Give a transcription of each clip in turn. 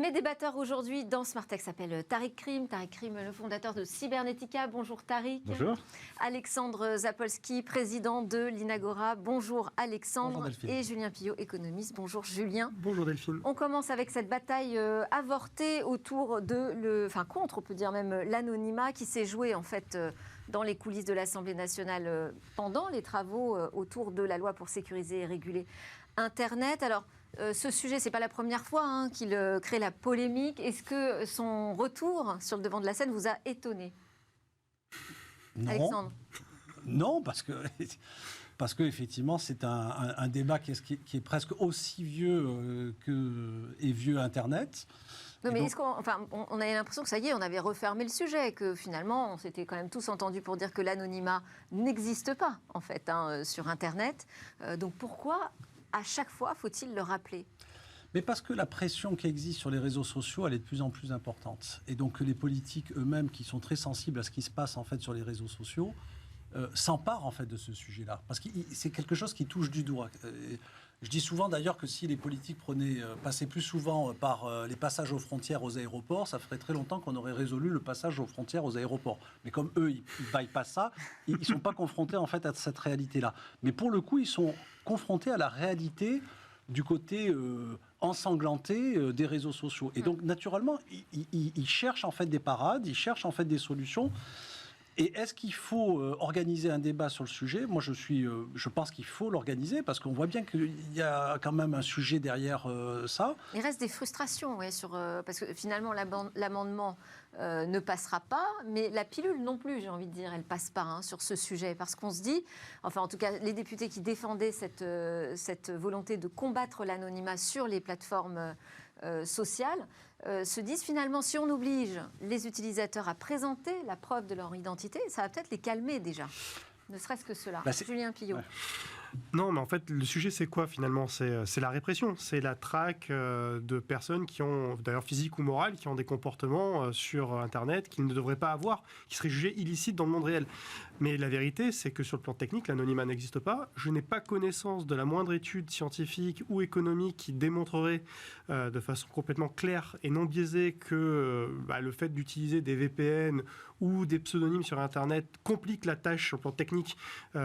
Mes débatteurs aujourd'hui dans Smartech s'appellent Tariq Krim. Tariq Krim, le fondateur de Cybernetica. Bonjour Tariq. Bonjour. Alexandre Zapolski, président de l'Inagora. Bonjour Alexandre. Bonjour Delphine. Et Julien Pillot, économiste. Bonjour Julien. Bonjour Delphine. On commence avec cette bataille avortée autour contre, on peut dire même, l'anonymat qui s'est joué en fait dans les coulisses de l'Assemblée nationale pendant les travaux autour de la loi pour sécuriser et réguler Internet. Alors, ce sujet, ce n'est pas la première fois qu'il crée la polémique. Est-ce que son retour sur le devant de la scène vous a étonné ? Non. Alexandre ? Non, parce que effectivement, c'est un débat qui est presque aussi vieux est vieux Internet. Non, mais donc, on avait l'impression que ça y est, on avait refermé le sujet, que finalement, on s'était quand même tous entendus pour dire que l'anonymat n'existe pas, en fait, sur Internet. Donc pourquoi, à chaque fois, faut-il le rappeler ? Mais parce que la pression qui existe sur les réseaux sociaux, elle est de plus en plus importante. Et donc les politiques eux-mêmes, qui sont très sensibles à ce qui se passe en fait sur les réseaux sociaux, s'emparent en fait de ce sujet-là. Parce que c'est quelque chose qui touche du doigt. Je dis souvent d'ailleurs que si les politiques passaient plus souvent par les passages aux frontières aux aéroports, ça ferait très longtemps qu'on aurait résolu le passage aux frontières aux aéroports. Mais comme eux, ils bypassent ça, ils ne sont pas confrontés en fait à cette réalité-là. Mais pour le coup, ils sont confrontés à la réalité du côté ensanglanté des réseaux sociaux. Et donc, naturellement, ils cherchent en fait des parades, ils cherchent en fait des solutions. Et est-ce qu'il faut organiser un débat sur le sujet ? Moi, je pense qu'il faut l'organiser parce qu'on voit bien qu'il y a quand même un sujet derrière ça. Il reste des frustrations, parce que finalement, l'amendement ne passera pas, mais la pilule non plus, j'ai envie de dire, elle passe pas sur ce sujet. Parce qu'on se dit, enfin en tout cas, les députés qui défendaient cette volonté de combattre l'anonymat sur les plateformes sociales, se disent finalement, si on oblige les utilisateurs à présenter la preuve de leur identité, ça va peut-être les calmer déjà. Ne serait-ce que cela. Julien Pillot. Ouais. Non, mais en fait, le sujet, c'est quoi finalement ? C'est la répression, c'est la traque de personnes qui ont, d'ailleurs physiques ou morales, qui ont des comportements sur Internet qu'ils ne devraient pas avoir, qui seraient jugés illicites dans le monde réel. Mais la vérité, c'est que sur le plan technique, l'anonymat n'existe pas. Je n'ai pas connaissance de la moindre étude scientifique ou économique qui démontrerait de façon complètement claire et non biaisée que le fait d'utiliser des VPN ou des pseudonymes sur Internet complique la tâche sur le plan technique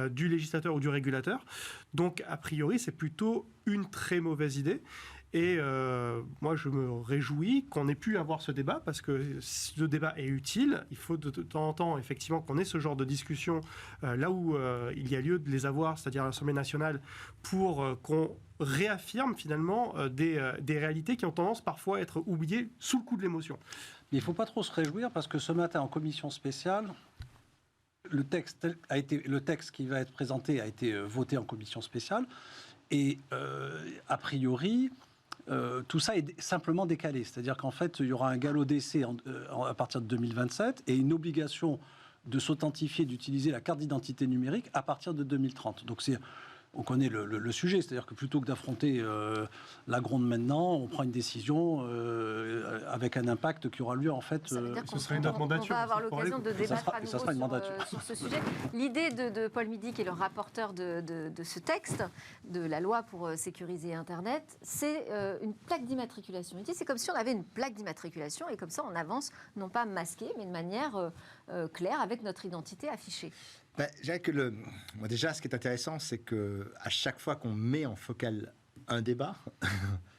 du législateur ou du régulateur. Donc, a priori, c'est plutôt une très mauvaise idée. Et moi, je me réjouis qu'on ait pu avoir ce débat parce que ce débat est utile. Il faut de temps en temps, effectivement, qu'on ait ce genre de discussion là où il y a lieu de les avoir, c'est-à-dire à l'Assemblée nationale, pour qu'on réaffirme finalement des réalités qui ont tendance parfois à être oubliées sous le coup de l'émotion. Mais il ne faut pas trop se réjouir parce que ce matin, en commission spéciale, le texte qui va être présenté a été voté en commission spéciale et a priori tout ça est simplement décalé, c'est-à-dire qu'en fait il y aura un galop d'essai à partir de 2027 et une obligation de s'authentifier, d'utiliser la carte d'identité numérique à partir de 2030. Donc on connaît le sujet, c'est-à-dire que plutôt que d'affronter la gronde maintenant, on prend une décision avec un impact qui aura lieu en fait. Ça veut dire ce serait une mandature. On va avoir l'occasion de débattre à nouveau sur ce sujet. L'idée de Paul Midi, qui est le rapporteur de ce texte, de la loi pour sécuriser Internet, c'est une plaque d'immatriculation. Il dit c'est comme si on avait une plaque d'immatriculation et comme ça on avance, non pas masqué, mais de manière claire avec notre identité affichée. Je dirais que moi déjà, ce qui est intéressant, c'est qu'à chaque fois qu'on met en focale un débat,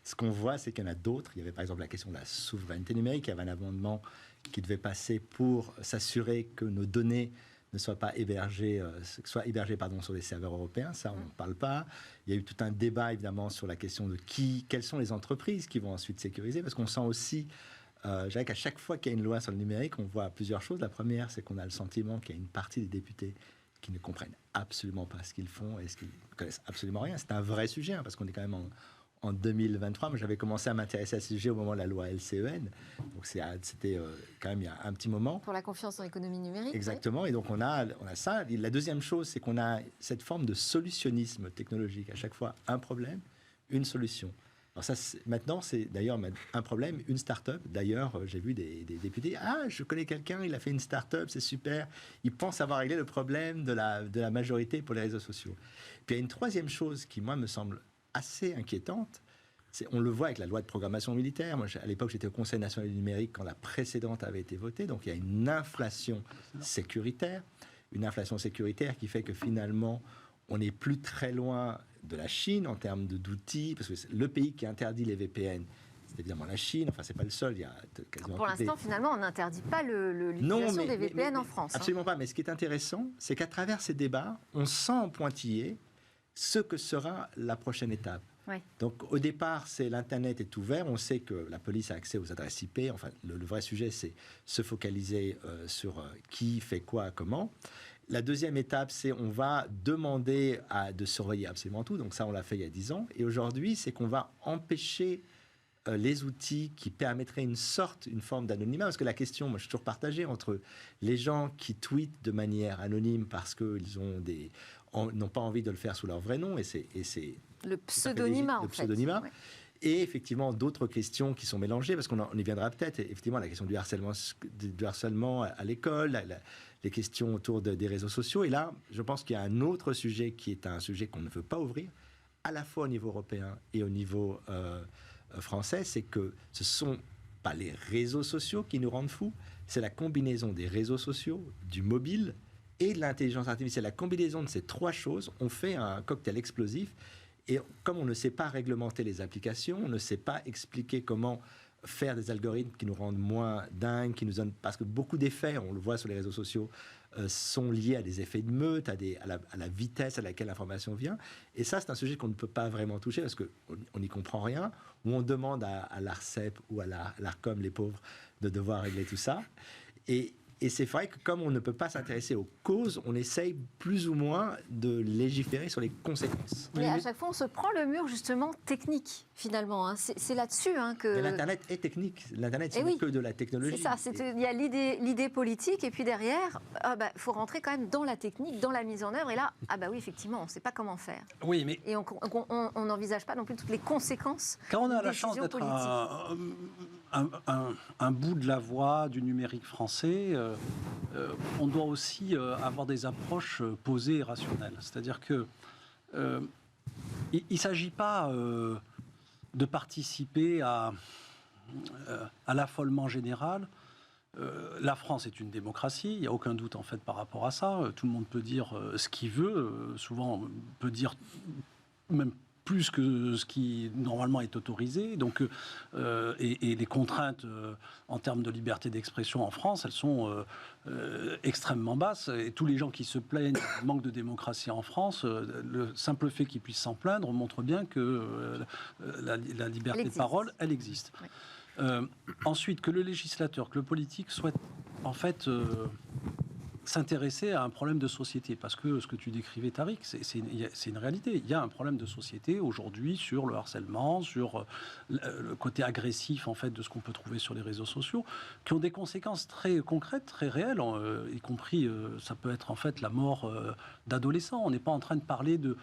ce qu'on voit, c'est qu'il y en a d'autres. Il y avait par exemple la question de la souveraineté numérique. Il y avait un amendement qui devait passer pour s'assurer que nos données ne soient pas hébergées, sur les serveurs européens. Ça, on n'en parle pas. Il y a eu tout un débat, évidemment, sur la question de quelles sont les entreprises qui vont ensuite sécuriser, parce qu'on sent aussi... je dirais qu'à chaque fois qu'il y a une loi sur le numérique, on voit plusieurs choses. La première, c'est qu'on a le sentiment qu'il y a une partie des députés qui ne comprennent absolument pas ce qu'ils font et qui ne connaissent absolument rien. C'est un vrai sujet, parce qu'on est quand même en 2023. Moi, j'avais commencé à m'intéresser à ce sujet au moment de la loi LCEN. Donc, c'était quand même il y a un petit moment. Pour la confiance en l'économie numérique. Exactement. Oui. Et donc, on a ça. Et la deuxième chose, c'est qu'on a cette forme de solutionnisme technologique. À chaque fois, un problème, une solution. Alors ça, maintenant, c'est d'ailleurs un problème, une start-up. D'ailleurs, j'ai vu des députés, je connais quelqu'un, il a fait une start-up, c'est super. Il pense avoir réglé le problème de la majorité pour les réseaux sociaux. Puis il y a une troisième chose qui, moi, me semble assez inquiétante, On le voit avec la loi de programmation militaire. Moi, à l'époque, j'étais au Conseil national du numérique quand la précédente avait été votée. Donc, il y a une inflation sécuritaire. Une inflation sécuritaire qui fait que finalement, on n'est plus très loin de la Chine en termes d'outils. Parce que le pays qui interdit les VPN, c'est évidemment la Chine. Enfin, c'est pas le seul. Il y a quasiment pour l'instant, finalement, on n'interdit pas l'utilisation des VPN en France. Absolument pas. Mais ce qui est intéressant, c'est qu'à travers ces débats, on sent en pointillé ce que sera la prochaine étape. Oui. Donc, au départ, l'Internet est ouvert. On sait que la police a accès aux adresses IP. Enfin, le vrai sujet, c'est se focaliser sur qui fait quoi, comment. La deuxième étape, c'est on va demander de surveiller absolument tout. Donc ça, on l'a fait il y a 10 ans. Et aujourd'hui, c'est qu'on va empêcher les outils qui permettraient une forme d'anonymat. Parce que la question, moi, je suis toujours partagé entre les gens qui tweetent de manière anonyme parce qu'ils n'ont pas envie de le faire sous leur vrai nom. Et c'est le pseudonymat, en fait. Pseudonymat. Ouais. Et effectivement, d'autres questions qui sont mélangées, parce qu'on y viendra peut-être, effectivement, la question du harcèlement à l'école, les questions autour des réseaux sociaux. Et là, je pense qu'il y a un autre sujet qui est un sujet qu'on ne veut pas ouvrir, à la fois au niveau européen et au niveau français, c'est que ce ne sont pas les réseaux sociaux qui nous rendent fous, c'est la combinaison des réseaux sociaux, du mobile et de l'intelligence artificielle. La combinaison de ces trois choses, on fait un cocktail explosif. Et comme on ne sait pas réglementer les applications, on ne sait pas expliquer comment faire des algorithmes qui nous rendent moins dingues, qui nous donnent... Parce que beaucoup d'effets, on le voit sur les réseaux sociaux, sont liés à des effets de meute, à la vitesse à laquelle l'information vient. Et ça, c'est un sujet qu'on ne peut pas vraiment toucher parce qu'on n'y comprend rien, où on demande à l'ARCEP ou à l'ARCOM, les pauvres, de devoir régler tout ça. Et c'est vrai que comme on ne peut pas s'intéresser aux causes, on essaye plus ou moins de légiférer sur les conséquences. Mais à chaque fois, on se prend le mur justement technique, finalement. Hein. C'est là-dessus que... Mais l'Internet est technique. L'Internet, c'est que de la technologie. C'est ça. Il y a l'idée politique, et puis derrière, faut rentrer quand même dans la technique, dans la mise en œuvre. Et là, oui, effectivement, on ne sait pas comment faire. Oui, mais... Et on n'envisage pas non plus toutes les conséquences. Quand on a la chance d'être un bout de la voie du numérique français, on doit aussi avoir des approches posées et rationnelles. C'est-à-dire que il ne s'agit pas de participer à l'affolement général. La France est une démocratie, il n'y a aucun doute en fait par rapport à ça. Tout le monde peut dire ce qu'il veut, souvent on peut dire même plus que ce qui normalement est autorisé. Donc, et les contraintes en termes de liberté d'expression en France, elles sont extrêmement basses. Et tous les gens qui se plaignent du manque de démocratie en France, le simple fait qu'ils puissent s'en plaindre montre bien que la liberté de parole, elle existe. Oui. Ensuite, que le législateur, que le politique souhaite en fait... s'intéresser à un problème de société, parce que ce que tu décrivais, Tariq, c'est une réalité. Il y a un problème de société aujourd'hui sur le harcèlement, sur le côté agressif en fait de ce qu'on peut trouver sur les réseaux sociaux, qui ont des conséquences très concrètes, très réelles, y compris ça peut être en fait la mort d'adolescents. On n'est pas en train de parler de...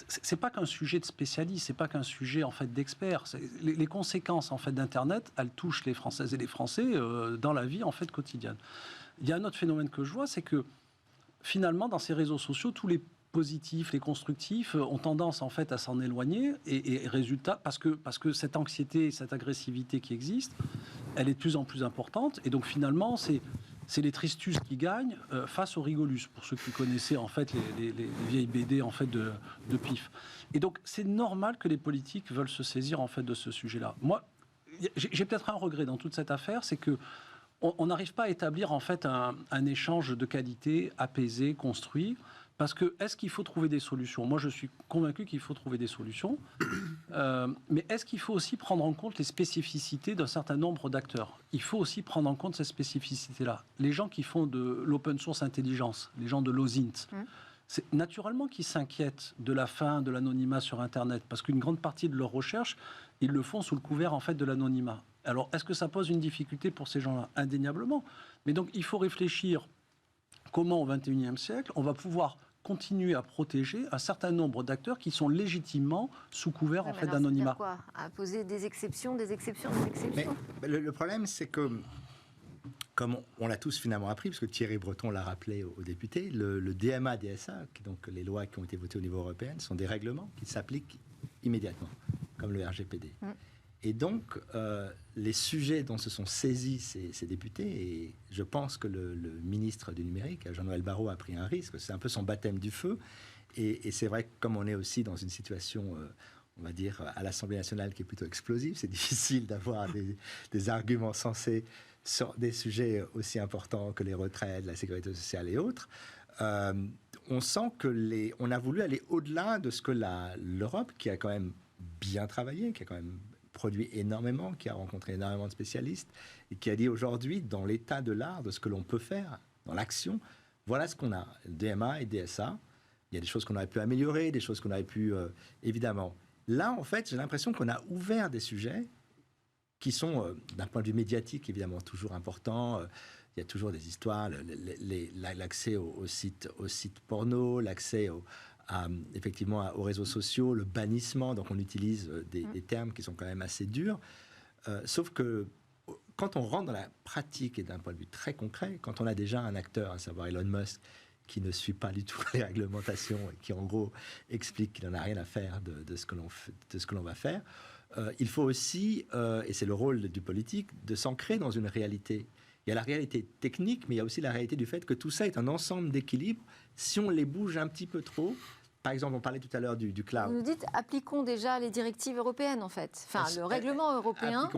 C'est pas qu'un sujet de spécialiste, c'est pas qu'un sujet en fait d'expert. Les conséquences en fait d'Internet, elles touchent les Françaises et les Français dans la vie en fait quotidienne. Il y a un autre phénomène que je vois, c'est que finalement, dans ces réseaux sociaux, tous les positifs, les constructifs ont tendance en fait à s'en éloigner et résultat, parce que cette anxiété, cette agressivité qui existe, elle est de plus en plus importante. Et donc finalement, c'est les tristus qui gagnent face aux rigolus, pour ceux qui connaissaient en fait les vieilles BD en fait de Pif. Et donc c'est normal que les politiques veulent se saisir en fait de ce sujet-là. Moi, j'ai peut-être un regret dans toute cette affaire, c'est que on n'arrive pas à établir en fait un échange de qualité apaisé, construit, parce que est-ce qu'il faut trouver des solutions ? Moi, je suis convaincu qu'il faut trouver des solutions, mais est-ce qu'il faut aussi prendre en compte les spécificités d'un certain nombre d'acteurs ? Il faut aussi prendre en compte ces spécificités-là. Les gens qui font de l'open source intelligence, les gens de l'OSINT, c'est naturellement qu'ils s'inquiètent de la fin de l'anonymat sur Internet, parce qu'une grande partie de leurs recherches, ils le font sous le couvert en fait de l'anonymat. Alors, est-ce que ça pose une difficulté pour ces gens-là ? Indéniablement. Mais donc, il faut réfléchir comment, au XXIe siècle, on va pouvoir continuer à protéger un certain nombre d'acteurs qui sont légitimement sous couvert en fait d'anonymat. Quoi ? À poser des exceptions, des exceptions, des exceptions. Mais le problème, c'est que, comme on l'a tous finalement appris, parce que Thierry Breton l'a rappelé aux députés, le DMA-DSA, donc les lois qui ont été votées au niveau européen, sont des règlements qui s'appliquent immédiatement. comme le RGPD. Et donc, les sujets dont se sont saisis ces députés, et je pense que le ministre du numérique, Jean-Noël Barrot, a pris un risque, c'est un peu son baptême du feu, et c'est vrai que comme on est aussi dans une situation, on va dire, à l'Assemblée nationale qui est plutôt explosive, c'est difficile d'avoir des arguments sensés sur des sujets aussi importants que les retraites, la sécurité sociale et autres. On sent que on a voulu aller au-delà de ce que l'Europe, qui a quand même bien travaillé, qui a quand même produit énormément, qui a rencontré énormément de spécialistes, et qui a dit aujourd'hui, dans l'état de l'art, de ce que l'on peut faire, dans l'action, voilà ce qu'on a, DMA et DSA. Il y a des choses qu'on aurait pu améliorer, des choses qu'on aurait pu, évidemment. Là, en fait, j'ai l'impression qu'on a ouvert des sujets qui sont, d'un point de vue médiatique, évidemment, toujours importants. Il y a toujours des histoires, l'accès aux sites porno, l'accès effectivement aux réseaux sociaux, le bannissement. Donc, on utilise des termes qui sont quand même assez durs. Sauf que quand on rentre dans la pratique et d'un point de vue très concret, quand on a déjà un acteur, à savoir Elon Musk, qui ne suit pas du tout les réglementations et qui, en gros, explique qu'il n'en a rien à faire de ce que l'on va faire, il faut aussi, et c'est le rôle du politique, de s'ancrer dans une réalité. Il y a la réalité technique, mais il y a aussi la réalité du fait que tout ça est un ensemble d'équilibres. Si on les bouge un petit peu trop, par exemple, on parlait tout à l'heure du cloud. Vous nous dites, appliquons déjà les directives européennes, en fait. Enfin, le règlement européen,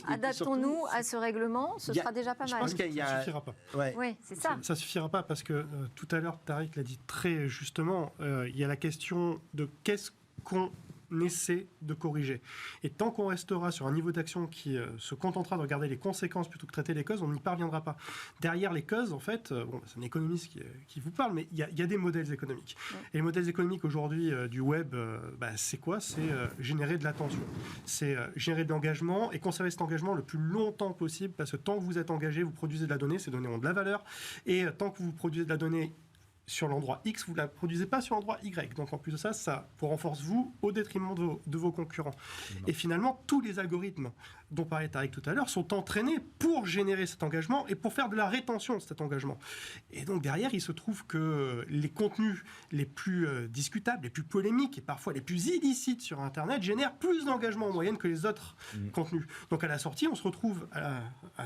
adaptons-nous à ce règlement, ce sera déjà pas mal. Ça ne suffira pas. Ouais. Oui, c'est ça. Ça ne suffira pas parce que tout à l'heure, Tariq l'a dit très justement, il y a la question de qu'est-ce qu'on essaie de corriger. Et tant qu'on restera sur un niveau d'action qui se contentera de regarder les conséquences plutôt que de traiter les causes, on n'y parviendra pas. Derrière les causes, en fait, c'est un économiste qui vous parle, mais il y a des modèles économiques. Et les modèles économiques aujourd'hui du web, c'est quoi ? C'est générer de l'attention. C'est générer de l'engagement et conserver cet engagement le plus longtemps possible, parce que tant que vous êtes engagé, vous produisez de la donnée, ces données ont de la valeur, et tant que vous produisez de la donnée sur l'endroit X, vous ne la produisez pas sur l'endroit Y. Donc en plus de ça, ça vous renforce vous au détriment de vos concurrents. Et finalement, tous les algorithmes dont parlait Tariq tout à l'heure sont entraînés pour générer cet engagement et pour faire de la rétention de cet engagement. Et donc derrière, il se trouve que les contenus les plus discutables, les plus polémiques et parfois les plus illicites sur Internet génèrent plus d'engagement en moyenne que les autres contenus. Donc à la sortie, on se retrouve à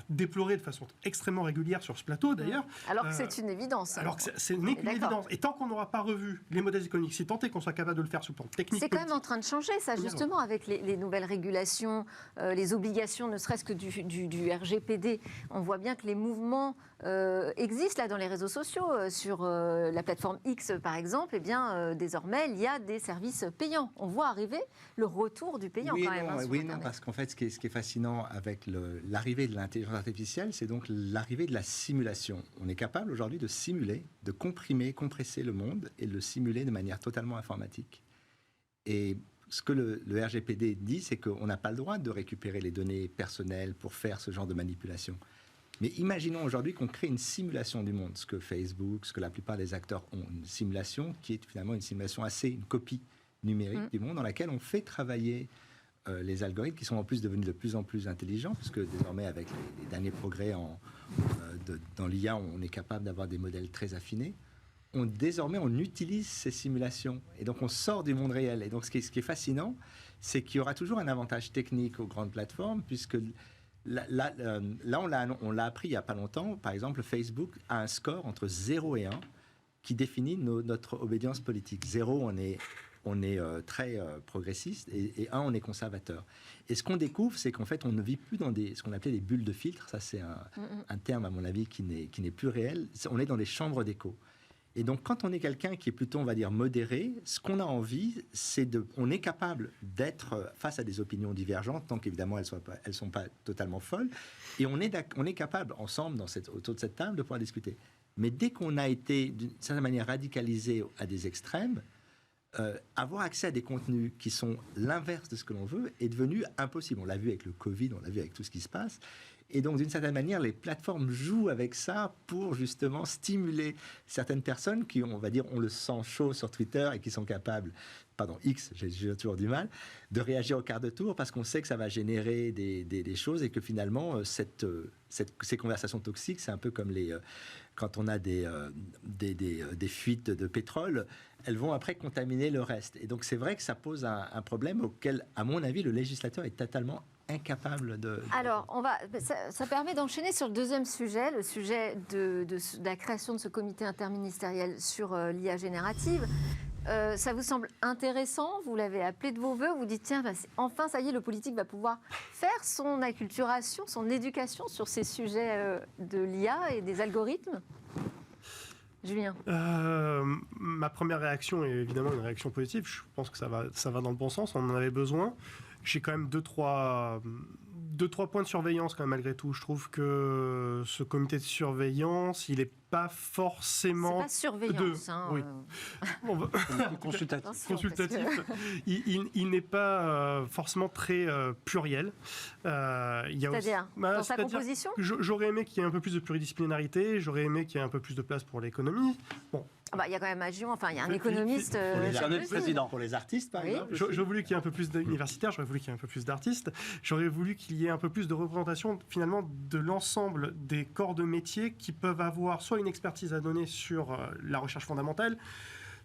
déplorer de façon extrêmement régulière sur ce plateau d'ailleurs. Alors que c'est une évidence. Alors que ce n'est qu'une évidence. Et tant qu'on n'aura pas revu les modèles économiques, si tant est qu'on soit capable de le faire sur le plan technique... C'est quand même en train de changer ça, justement, avec les nouvelles régulations, les obligations, ne serait-ce que du RGPD. On voit bien que les mouvements existent là dans les réseaux sociaux. Sur la plateforme X, par exemple, eh bien, désormais, il y a des services payants. On voit arriver le retour du payant quand même. Oui, non, parce qu'en fait, ce qui est fascinant avec l'arrivée de l'intelligence artificielle, c'est donc l'arrivée de la simulation. On est capable aujourd'hui de simuler, de compresser le monde et de le simuler de manière totalement informatique. Et ce que le RGPD dit, c'est qu'on n'a pas le droit de récupérer les données personnelles pour faire ce genre de manipulation. Mais imaginons aujourd'hui qu'on crée une simulation du monde, ce que Facebook, ce que la plupart des acteurs ont, une simulation qui est finalement une simulation une copie numérique du monde dans laquelle on fait travailler les algorithmes qui sont en plus devenus de plus en plus intelligents, puisque désormais avec les derniers progrès dans l'IA, on est capable d'avoir des modèles très affinés. Désormais, on utilise ces simulations et donc on sort du monde réel. Et donc ce qui est fascinant, c'est qu'il y aura toujours un avantage technique aux grandes plateformes, puisque là on l'a appris il n'y a pas longtemps. Par exemple, Facebook a un score entre 0 et 1 qui définit notre obédience politique. 0, on est très progressiste, et 1, on est conservateur. Et ce qu'on découvre, c'est qu'en fait, on ne vit plus dans ce qu'on appelait des bulles de filtre. Ça, c'est un terme, à mon avis, qui n'est plus réel. On est dans des chambres d'écho. Et donc, quand on est quelqu'un qui est plutôt, on va dire, modéré, ce qu'on a envie, on est capable d'être face à des opinions divergentes, tant qu'évidemment, elles ne sont pas totalement folles. Et on est capable, ensemble, autour de cette table, de pouvoir discuter. Mais dès qu'on a été, d'une certaine manière, radicalisé à des extrêmes, avoir accès à des contenus qui sont l'inverse de ce que l'on veut est devenu impossible. On l'a vu avec le Covid, on l'a vu avec tout ce qui se passe. Et donc, d'une certaine manière, les plateformes jouent avec ça pour justement stimuler certaines personnes qui, on va dire, ont le sang chaud sur Twitter et qui sont capables, X, j'ai toujours du mal, de réagir au quart de tour parce qu'on sait que ça va générer des choses et que finalement, ces conversations toxiques, c'est un peu comme quand on a des fuites de pétrole, elles vont après contaminer le reste. Et donc c'est vrai que ça pose un problème auquel, à mon avis, le législateur est totalement incapable de... Alors, ça permet d'enchaîner sur le deuxième sujet, le sujet de la création de ce comité interministériel sur l'IA générative. Ça vous semble intéressant? Vous l'avez appelé de vos voeux. Vous dites, tiens, enfin, ça y est, le politique va pouvoir faire son acculturation, son éducation sur ces sujets de l'IA et des algorithmes. Julien? Ma première réaction est évidemment une réaction positive. Je pense que ça va dans le bon sens. On en avait besoin. J'ai quand même deux, trois points de surveillance quand même, malgré tout. Je trouve que ce comité de surveillance, il n'est pas forcément... C'est pas surveillance. Oui. Consultatif. Consultatif. Il n'est pas forcément très pluriel. C'est-à-dire dans sa composition? J'aurais aimé qu'il y ait un peu plus de pluridisciplinarité, j'aurais aimé qu'il y ait un peu plus de place pour l'économie. Bon. Il y a quand même à Gion, enfin, il y a un économiste... Pour les artistes, par exemple. J'aurais voulu qu'il y ait un peu plus d'universitaires, j'aurais voulu qu'il y ait un peu plus d'artistes, j'aurais voulu qu'il y ait un peu plus de représentation, finalement, de l'ensemble des corps de métier qui peuvent avoir soit une expertise à donner sur la recherche fondamentale,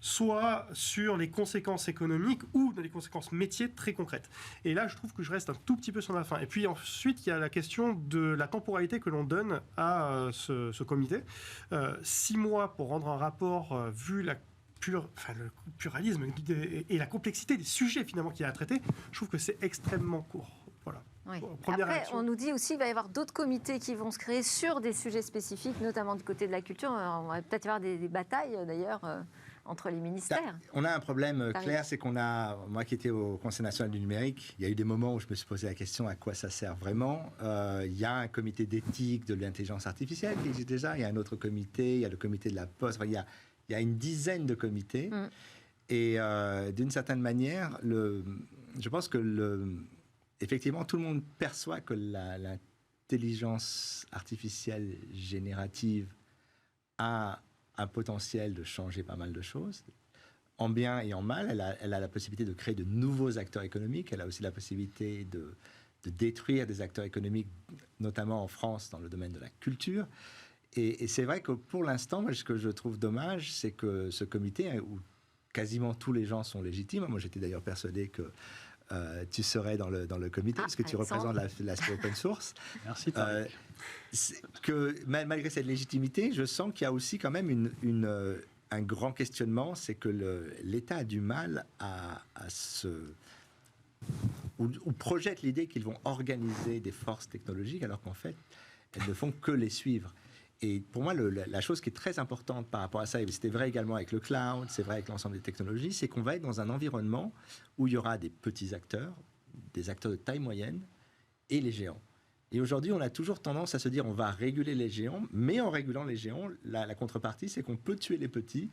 soit sur les conséquences économiques ou les conséquences métiers très concrètes. Et là, je trouve que je reste un tout petit peu sur la fin. Et puis ensuite, il y a la question de la temporalité que l'on donne à ce comité. 6 mois pour rendre un rapport vu le pluralisme et la complexité des sujets finalement qu'il y a à traiter. Je trouve que c'est extrêmement court. Voilà. Oui. Après, on nous dit aussi qu'il va y avoir d'autres comités qui vont se créer sur des sujets spécifiques, notamment du côté de la culture. On va peut-être y avoir des batailles, d'ailleurs, entre les ministères. On a un problème clair, c'est qu'on a, moi qui étais au Conseil national du numérique, il y a eu des moments où je me suis posé la question à quoi ça sert vraiment. Il y a un comité d'éthique de l'intelligence artificielle qui existe déjà, il y a un autre comité, il y a le comité de la Poste, enfin, il y a une dizaine de comités. Et d'une certaine manière, je pense que effectivement, tout le monde perçoit que l'intelligence artificielle générative a un potentiel de changer pas mal de choses, en bien et en mal. Elle a la possibilité de créer de nouveaux acteurs économiques. Elle a aussi la possibilité de détruire des acteurs économiques, notamment en France, dans le domaine de la culture. Et c'est vrai que pour l'instant, ce que je trouve dommage, c'est que ce comité, où quasiment tous les gens sont légitimes, moi j'étais d'ailleurs persuadé que tu serais dans le comité, parce que tu représentes l'aspect open source. Merci. Que malgré cette légitimité, je sens qu'il y a aussi quand même un grand questionnement, c'est que l'État a du mal ou projette l'idée qu'ils vont organiser des forces technologiques, alors qu'en fait, elles ne font que les suivre. Et pour moi, la chose qui est très importante par rapport à ça, et c'était vrai également avec le cloud, c'est vrai avec l'ensemble des technologies, c'est qu'on va être dans un environnement où il y aura des petits acteurs, des acteurs de taille moyenne et les géants. Et aujourd'hui, on a toujours tendance à se dire on va réguler les géants, mais en régulant les géants, la contrepartie, c'est qu'on peut tuer les petits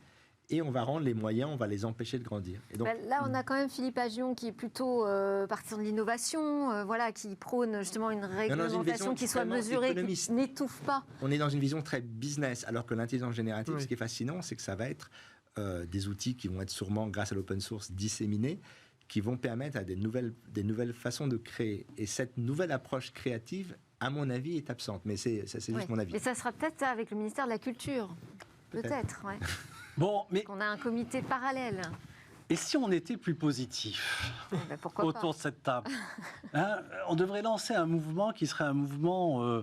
et on va rendre les moyens, on va les empêcher de grandir. Et donc, là, on a quand même Philippe Aghion qui est plutôt partisan de l'innovation, qui prône justement une réglementation qui soit mesurée, qui n'étouffe pas. On est dans une vision très business, alors que l'intelligence générative, ce qui est fascinant, c'est que ça va être des outils qui vont être sûrement, grâce à l'open source, disséminés, qui vont permettre à des nouvelles façons de créer. Et cette nouvelle approche créative, à mon avis, est absente. Mais c'est juste mon avis. Mais ça sera peut-être ça avec le ministère de la Culture. Peut-être, ouais. Bon, mais on a un comité parallèle. Et si on était plus positif autour de cette table, on devrait lancer un mouvement qui serait un mouvement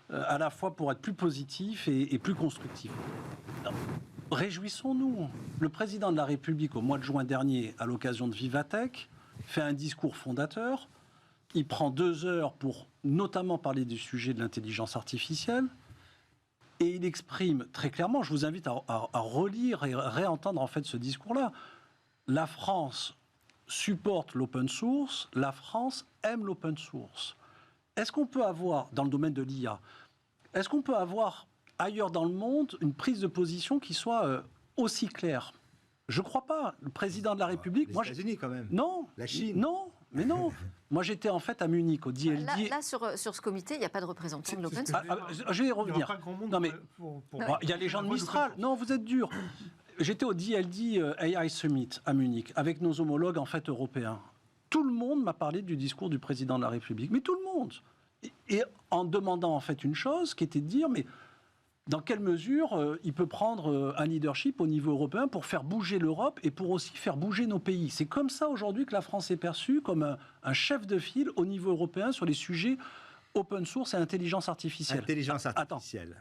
à la fois pour être plus positif et plus constructif. Réjouissons-nous. Le président de la République, au mois de juin dernier, à l'occasion de Vivatech, fait un discours fondateur. Il prend 2 heures pour notamment parler du sujet de l'intelligence artificielle. Et il exprime très clairement, je vous invite à relire et réentendre en fait ce discours-là. La France supporte l'open source, la France aime l'open source. Est-ce qu'on peut avoir, dans le domaine de l'IA, est-ce qu'on peut avoir ailleurs dans le monde une prise de position qui soit aussi claire? Je ne crois pas. Le président de la République... Les États-Unis quand même. Non. La Chine. Non. Mais non, moi j'étais en fait à Munich au DLD. Là sur ce comité, il n'y a pas de représentant de l'open source. Je vais y revenir. Non mais il y a les gens de Mistral. Non, vous êtes dur. J'étais au DLD AI Summit à Munich avec nos homologues en fait européens. Tout le monde m'a parlé du discours du président de la République, mais tout le monde. Et en demandant en fait une chose qui était de dire mais dans quelle mesure il peut prendre un leadership au niveau européen pour faire bouger l'Europe et pour aussi faire bouger nos pays. C'est comme ça aujourd'hui que la France est perçue comme un chef de file au niveau européen sur les sujets open source et intelligence artificielle. Intelligence artificielle.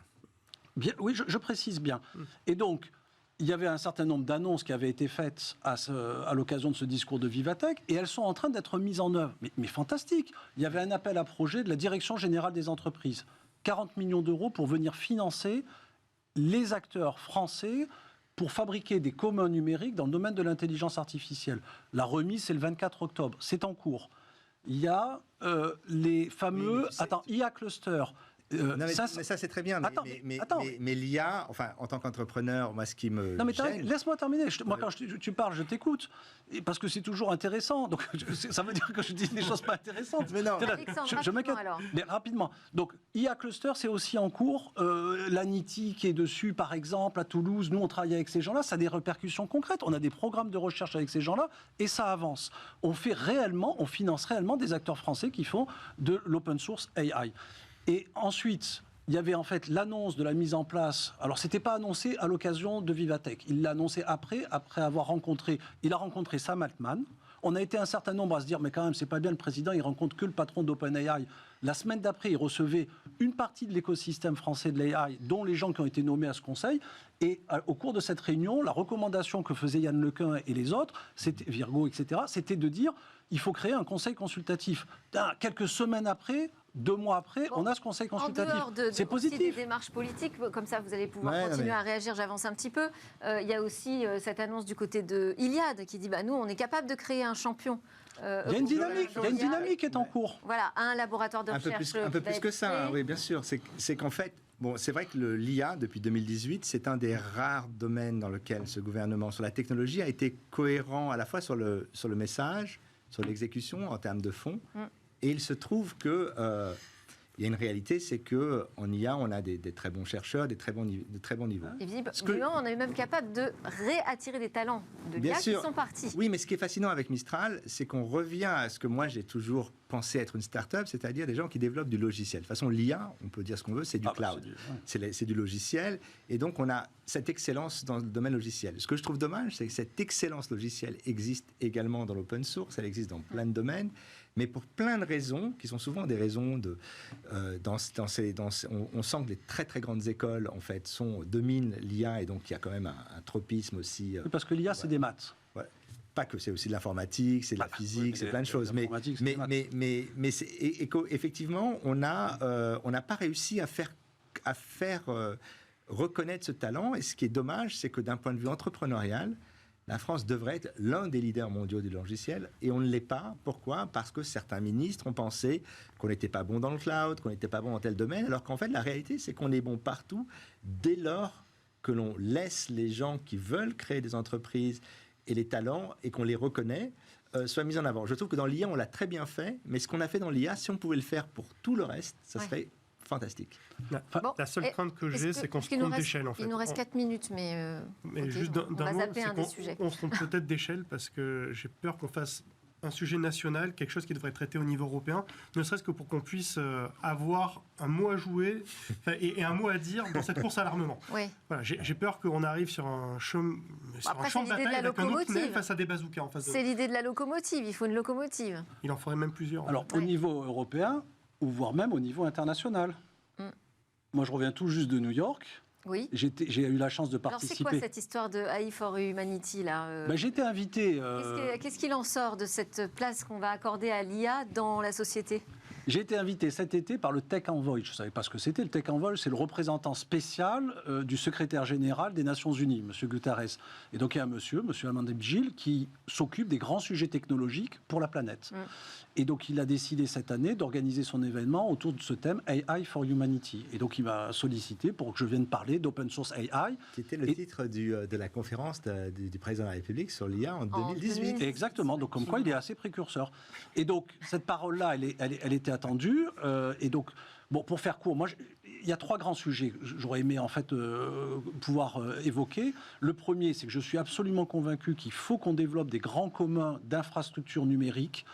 Bien, oui, je précise bien. Et donc, il y avait un certain nombre d'annonces qui avaient été faites à l'occasion de ce discours de Vivatech, et elles sont en train d'être mises en œuvre. Mais fantastique. Il y avait un appel à projet de la Direction générale des entreprises. 40 millions d'euros pour venir financer les acteurs français pour fabriquer des communs numériques dans le domaine de l'intelligence artificielle. La remise, c'est le 24 octobre. C'est en cours. Il y a les fameux... IA Cluster. Non, mais ça, c'est très bien. Mais l'IA, enfin, en tant qu'entrepreneur, moi, ce qui me Non, mais gêne... laisse-moi terminer. Moi, quand tu parles, je t'écoute. Parce que c'est toujours intéressant. Donc, ça veut dire que je dis des choses pas intéressantes. Mais non. Je m'inquiète. Mais rapidement. Donc, IA Cluster, c'est aussi en cours. L'ANITI qui est dessus, par exemple, à Toulouse, nous, on travaille avec ces gens-là. Ça a des répercussions concrètes. On a des programmes de recherche avec ces gens-là et ça avance. On finance réellement des acteurs français qui font de l'open source AI. Et ensuite, il y avait en fait l'annonce de la mise en place. Alors, ce n'était pas annoncé à l'occasion de Vivatech. Il l'a annoncé après avoir rencontré. Il a rencontré Sam Altman. On a été un certain nombre à se dire, mais quand même, c'est pas bien, le président, il rencontre que le patron d'OpenAI. La semaine d'après, il recevait une partie de l'écosystème français de l'AI, dont les gens qui ont été nommés à ce conseil. Et au cours de cette réunion, la recommandation que faisaient Yann Lequin et les autres, c'était Virgo, etc., c'était de dire, il faut créer un conseil consultatif. Quelques semaines après, 2 mois après, on a ce conseil consultatif. C'est positif. Des démarches politiques, comme ça vous allez pouvoir continuer à réagir, j'avance un petit peu. Il y a aussi cette annonce du côté de Iliad qui dit nous, on est capable de créer un champion. Il y a une dynamique qui est en cours. Voilà, un laboratoire de recherche. Un peu plus que ça, oui, bien sûr. C'est qu'en fait, c'est vrai que l'IA, depuis 2018, c'est un des rares domaines dans lequel ce gouvernement, sur la technologie, a été cohérent à la fois sur le message, sur l'exécution en termes de fonds. Et il se trouve que il y a une réalité, c'est qu'en IA, on a des très bons chercheurs, de très bons niveaux. Et visiblement, on est même capable de réattirer des talents de l'IA qui sont partis. Oui, mais ce qui est fascinant avec Mistral, c'est qu'on revient à ce que moi, j'ai toujours pensé être une start-up, c'est-à-dire des gens qui développent du logiciel. De toute façon, l'IA, on peut dire ce qu'on veut, c'est du cloud. C'est du logiciel. Et donc, on a cette excellence dans le domaine logiciel. Ce que je trouve dommage, c'est que cette excellence logicielle existe également dans l'open source, elle existe dans plein de domaines. Mais pour plein de raisons, qui sont souvent des raisons de... on sent que les très très grandes écoles, en fait, dominent l'IA, et donc il y a quand même un tropisme aussi... parce que l'IA, c'est des maths. Ouais. Pas que, c'est aussi de l'informatique, c'est de la physique, c'est plein de choses. Mais effectivement, on n'a pas réussi à faire reconnaître ce talent. Et ce qui est dommage, c'est que d'un point de vue entrepreneurial, la France devrait être l'un des leaders mondiaux du logiciel et on ne l'est pas. Pourquoi ? Parce que certains ministres ont pensé qu'on n'était pas bon dans le cloud, qu'on n'était pas bon dans tel domaine, alors qu'en fait, la réalité, c'est qu'on est bon partout dès lors que l'on laisse les gens qui veulent créer des entreprises et les talents et qu'on les reconnaît soient mis en avant. Je trouve que dans l'IA, on l'a très bien fait, mais ce qu'on a fait dans l'IA, si on pouvait le faire pour tout le reste, ça serait fantastique. La seule crainte que j'ai, c'est qu'on se trompe d'échelle, en fait. Il nous reste 4 minutes, mais juste on va zapper un des sujets. On se trompe peut-être d'échelle parce que j'ai peur qu'on fasse un sujet national, quelque chose qui devrait être traité au niveau européen, ne serait-ce que pour qu'on puisse avoir un mot à jouer et un mot à dire dans cette course à l'armement. Oui. Voilà, j'ai peur qu'on arrive sur un champ de bataille avec un autre tunnel face à des bazookas en face de nous. C'est l'idée de la locomotive, il faut une locomotive. Il en faudrait même plusieurs. Alors, au niveau européen, ou voire même au niveau international. Moi, je reviens tout juste de New York. Oui. J'ai eu la chance de participer. Alors, c'est quoi cette histoire de AI for Humanity là J'ai été invité. Qu'est-ce qu'il en sort de cette place qu'on va accorder à l'IA dans la société ? J'ai été invité cet été par le Tech Envoy. Je ne savais pas ce que c'était. Le Tech Envoy, c'est le représentant spécial du secrétaire général des Nations Unies, M. Guterres. Et donc, il y a un monsieur Almandeb-Gil, qui s'occupe des grands sujets technologiques pour la planète. Et donc, il a décidé cette année d'organiser son événement autour de ce thème AI for Humanity. Et donc, il m'a sollicité pour que je vienne parler d'Open Source AI. Qui était le titre de la conférence du président de la République sur l'IA en 2018. Exactement. Donc, comme quoi, il est assez précurseur. Et donc, cette parole-là, elle était attendue. Et donc, bon, pour faire court, moi, il y a 3 grands sujets que j'aurais aimé en fait pouvoir évoquer. Le premier, c'est que je suis absolument convaincu qu'il faut qu'on développe des grands communs d'infrastructures numériques.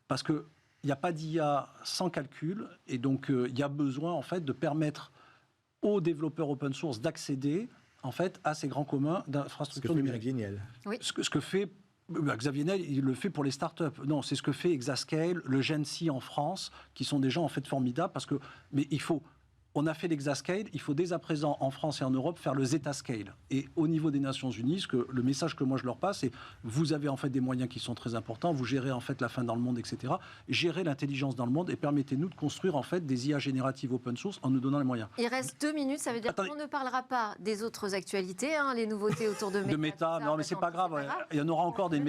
Parce qu'il n'y a pas d'IA sans calcul, et donc il y a besoin en fait de permettre aux développeurs open source d'accéder en fait à ces grands communs d'infrastructures numériques. Niel. Oui. Ce que fait Xavier Niel, il le fait pour les startups. Non, c'est ce que fait Exascale, le Gency en France, qui sont des gens en fait formidables mais on a fait l'Exascale, il faut dès à présent en France et en Europe faire le Zetascale. Et au niveau des Nations Unies, le message que moi je leur passe, c'est vous avez en fait des moyens qui sont très importants, vous gérez en fait la faim dans le monde, etc. Gérez l'intelligence dans le monde et permettez-nous de construire en fait des IA génératives open source en nous donnant les moyens. Il reste 2 minutes, ça veut dire qu'on ne parlera pas des autres actualités, les nouveautés autour de Meta. De Meta, non mais c'est pas grave, il y en aura encore des...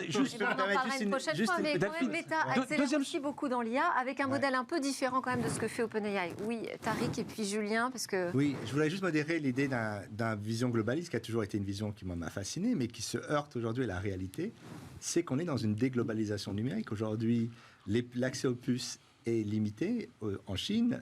Juste, on en parlera une prochaine fois, mais quand même, Meta accélère aussi beaucoup dans l'IA, avec un modèle un peu différent quand même de ce que fait OpenAI. Oui, Tariq et puis Julien, parce que... Oui, je voudrais juste modérer l'idée d'une vision globaliste, qui a toujours été une vision qui m'a fasciné, mais qui se heurte aujourd'hui à la réalité, c'est qu'on est dans une déglobalisation numérique. Aujourd'hui, l'accès aux puces est limité en Chine,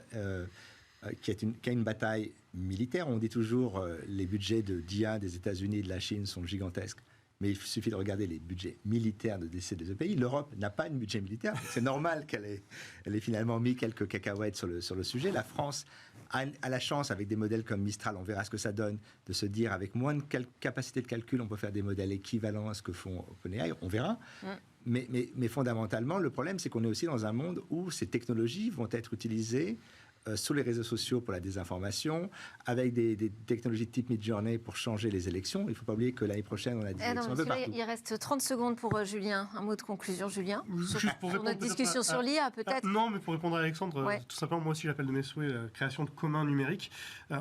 qui a une bataille militaire. On dit toujours les budgets d'IA des États-Unis et de la Chine sont gigantesques. Mais il suffit de regarder les budgets militaires de ces deux pays. L'Europe n'a pas de budget militaire. C'est normal qu'elle ait finalement mis quelques cacahuètes sur le sujet. La France a la chance, avec des modèles comme Mistral, on verra ce que ça donne, de se dire avec moins de capacité de calcul, on peut faire des modèles équivalents à ce que font OpenAI. On verra. Mais fondamentalement, le problème, c'est qu'on est aussi dans un monde où ces technologies vont être utilisées sur les réseaux sociaux pour la désinformation, avec des technologies de type Midjourney pour changer les élections. Il ne faut pas oublier que l'année prochaine, on a des élections un peu partout. Il reste 30 secondes pour Julien. Un mot de conclusion, Julien, Juste pour sur notre discussion sur l'IA, peut-être. Non, mais pour répondre à Alexandre, tout simplement, moi aussi, j'appelle de mes souhaits la création de communs numériques.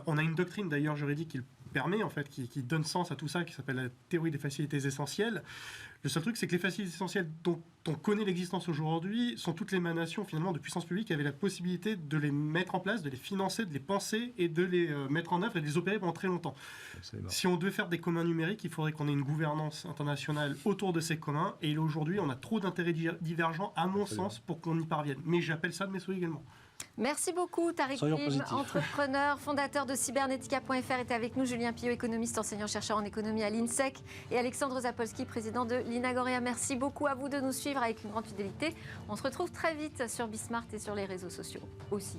On a une doctrine, d'ailleurs, juridique qui le permet, en fait, qui donne sens à tout ça, qui s'appelle la théorie des facilités essentielles. Le seul truc, c'est que les facilités essentielles dont on connaît l'existence aujourd'hui sont toutes l'émanation finalement de puissances publiques qui avaient la possibilité de les mettre en place, de les financer, de les penser et de les mettre en œuvre et de les opérer pendant très longtemps. Absolument. Si on devait faire des communs numériques, il faudrait qu'on ait une gouvernance internationale autour de ces communs. Et aujourd'hui, on a trop d'intérêts divergents, à mon sens, pour qu'on y parvienne. Mais j'appelle ça de mes souhaits également. Merci beaucoup, Tariq Lim, entrepreneur, fondateur de Cybernetica.fr, était avec nous. Julien Pillot, économiste, enseignant-chercheur en économie à l'INSEC, et Alexandre Zapolski, président de l'Inagoria. Merci beaucoup à vous de nous suivre avec une grande fidélité. On se retrouve très vite sur Bismart et sur les réseaux sociaux aussi.